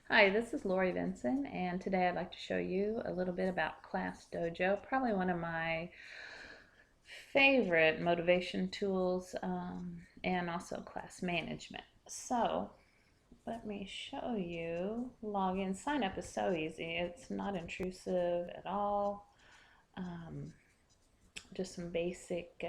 Hi, this is Lori Vinson, and today I'd like to show you a little bit about Class Dojo, probably one of my favorite motivation tools, and also class management. So, let me show you. Login, sign up is so easy. It's not intrusive at all. Um, just some basic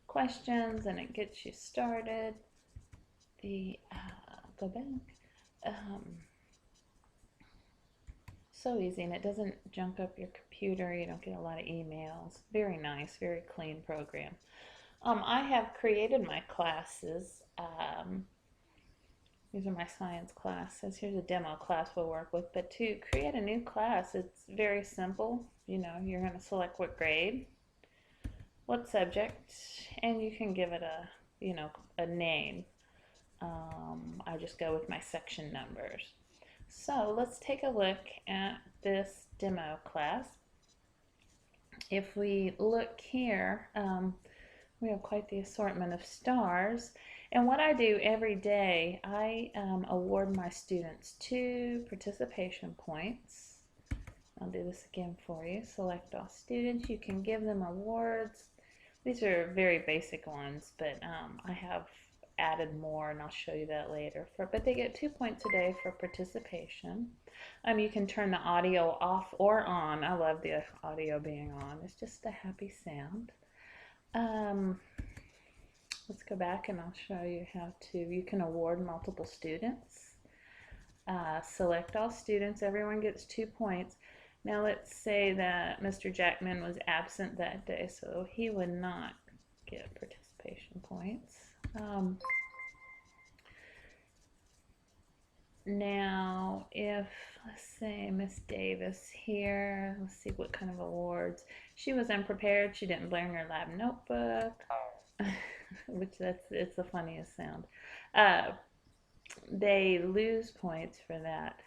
questions, and it gets you started. Go back. Um, So easy, and it doesn't junk up your computer. You don't get a lot of emails. Very nice, very clean program. I have created my classes. These are my science classes. Here's a demo class we'll work with. But to create a new class, it's very simple. You're going to select what grade, what subject, and you can give it a name. I just go with my section numbers. So let's take a look at this demo class. If we look here, we have quite the assortment of stars. And what I do every day, I award my students 2 participation points. I'll do this again for you. Select all students. You can give them awards. These are very basic ones, but I have added more, and I'll show you that later. But they get 2 points a day for participation. You can turn the audio off or on. I love the audio being on. It's just a happy sound. Um, let's go back and I'll show you how you can award multiple students. Select all students. Everyone gets 2 points. Now let's say that Mr. Jackman was absent that day, so he would not get participation points. Now, if, let's say, Miss Davis here, let's see what kind of awards. She was unprepared. She didn't bring her lab notebook, which it's the funniest sound. Uh, they lose points for that.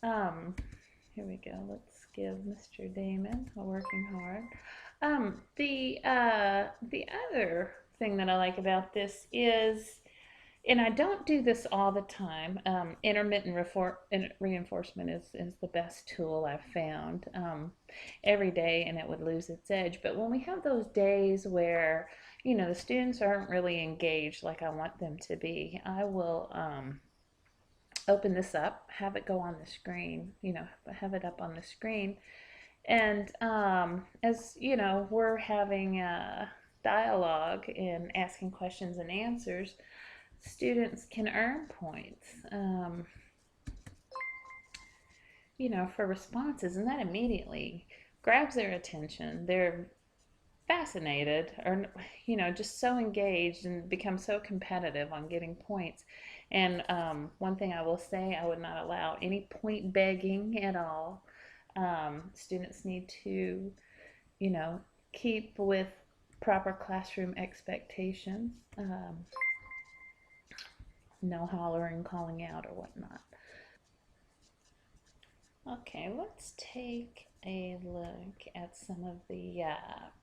Here we go. Let's give Mr. Damon a working hard. The other thing that I like about this is, and I don't do this all the time. Intermittent reinforcement is the best tool I've found every day, and it would lose its edge. But when we have those days where the students aren't really engaged like I want them to be, I will open this up, have it go on the screen. Have it up on the screen, and as we're having a dialogue and asking questions and answers, students can earn points, for responses, and that immediately grabs their attention. They're fascinated, or just so engaged, and become so competitive on getting points. And one thing I will say, I would not allow any point begging at all. Students need to, you know, keep with proper classroom expectations. No hollering, calling out, or whatnot. Okay, let's take a look at some of the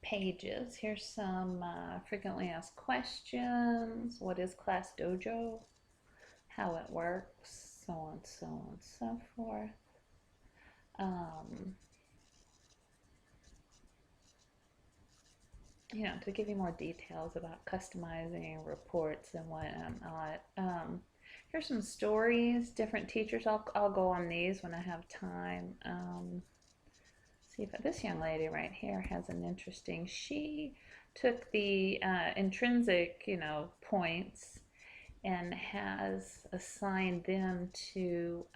pages. Here's some frequently asked questions. What is Class Dojo? How it works, so on, so on, so forth. Um, to give you more details about customizing reports and whatnot. Here's some stories, different teachers. I'll go on these when I have time. See if this young lady right here has an interesting. She took the intrinsic, points, and has assigned them to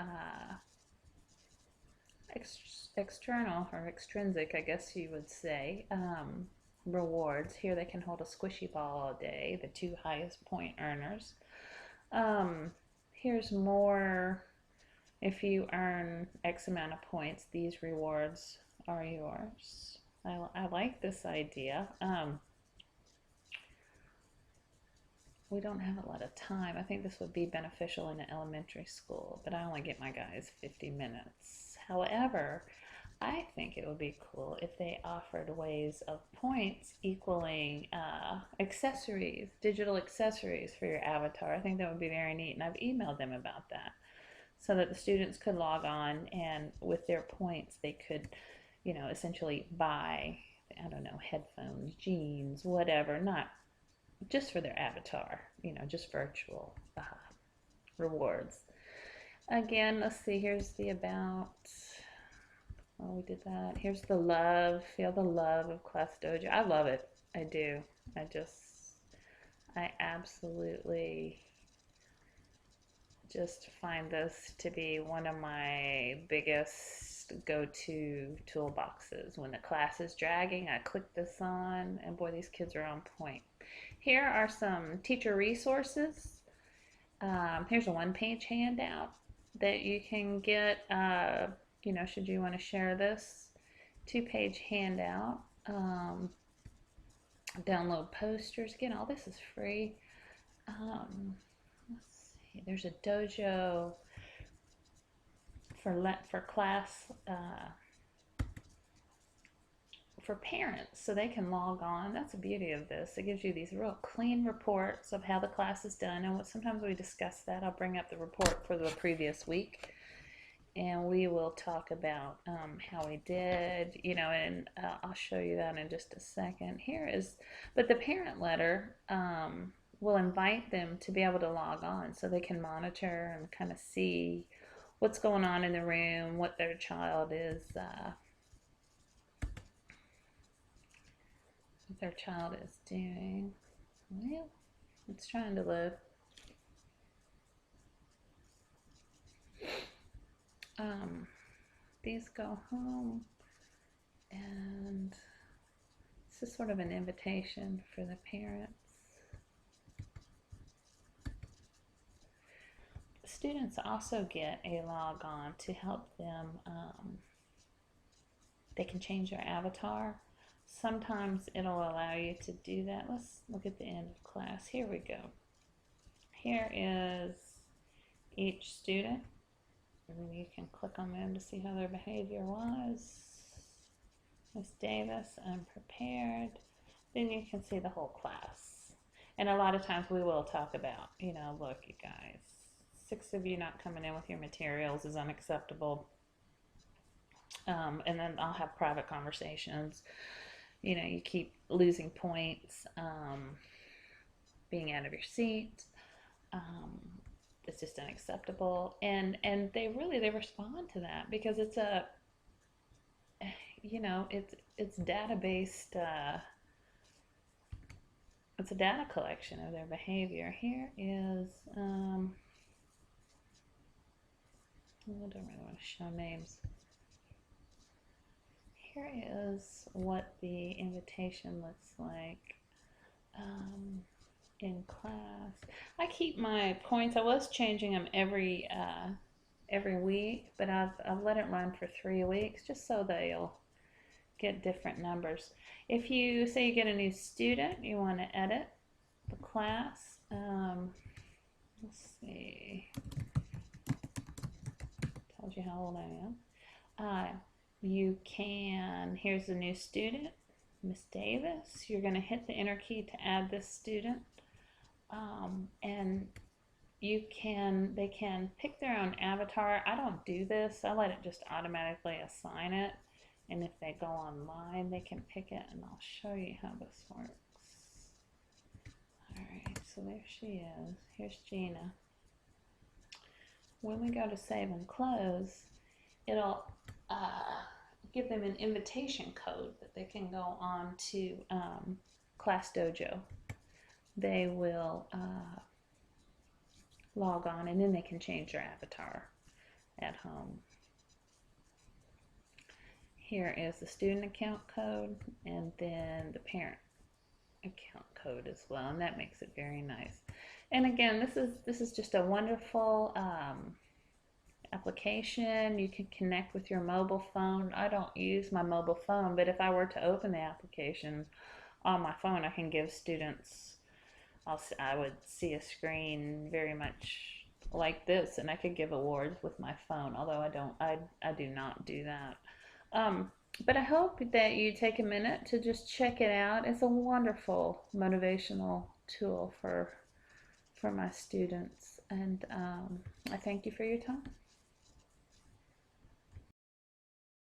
external or extrinsic, I guess you would say, rewards. Here they can hold a squishy ball all day, the 2 highest point earners. Here's more. If you earn X amount of points, these rewards are yours. I like this idea. We don't have a lot of time. I think this would be beneficial in an elementary school, but I only get my guys 50 minutes. However, I think it would be cool if they offered ways of points equaling digital accessories for your avatar. I think that would be very neat, and I've emailed them about that. so that the students could log on, and with their points they could, essentially buy, I don't know, headphones, jeans, whatever, not just for their avatar, just virtual rewards. Again, let's see, here's the about. Oh, we did that. Here's the love. Feel the love of Class Dojo. I love it. I do. I absolutely just find this to be one of my biggest go-to toolboxes. When the class is dragging, I click this on, and boy, these kids are on point. Here are some teacher resources. Here's a one-page handout that you can get, should you want to share this. Two-page handout. Download posters. Again, all this is free. Let's see. There's a dojo for class for parents, so they can log on. That's the beauty of this. It gives you these real clean reports of how the class is done, and sometimes we discuss that. I'll bring up the report for the previous week, and we will talk about how we did, and I'll show you that in just a second. But the parent letter will invite them to be able to log on so they can monitor and kind of see what's going on in the room, what their child is, doing. Well, it's trying to load. These go home, and this is sort of an invitation for the parents. Students also get a log on to help them. They can change their avatar. Sometimes it'll allow you to do that. Let's look at the end of class. Here we go. Here is each student, and then you can click on them to see how their behavior was. Miss Davis, unprepared. Then you can see the whole class. And a lot of times we will talk about, look, you guys, 6 of you not coming in with your materials is unacceptable. And then I'll have private conversations. You keep losing points, being out of your seat. It's just unacceptable. And they respond to that because it's it's data-based. It's a data collection of their behavior. Here is, I don't really want to show names. Here is what the invitation looks like in class. I keep my points. I was changing them every week, but I've let it run for 3 weeks just so they'll get different numbers. If you say you get a new student, you want to edit the class. Let's see. Told you how old I am. You can, here's a new student, Miss Davis. You're going to hit the enter key to add this student. And they can pick their own avatar. I don't do this. I let it just automatically assign it. And if they go online, they can pick it, and I'll show you how this works. All right, so there she is. Here's Gina. When we go to save and close, it'll give them an invitation code that they can go on to Class Dojo. They will log on, and then they can change their avatar at home. Here is the student account code, and then the parent account code as well, and that makes it very nice. And again, this is just a wonderful application. You can connect with your mobile phone. I don't use my mobile phone, but if I were to open the application on my phone, I can give students, I would see a screen very much like this, and I could give awards with my phone, although I do not do that. But I hope that you take a minute to just check it out. It's a wonderful motivational tool for my students, and I thank you for your time.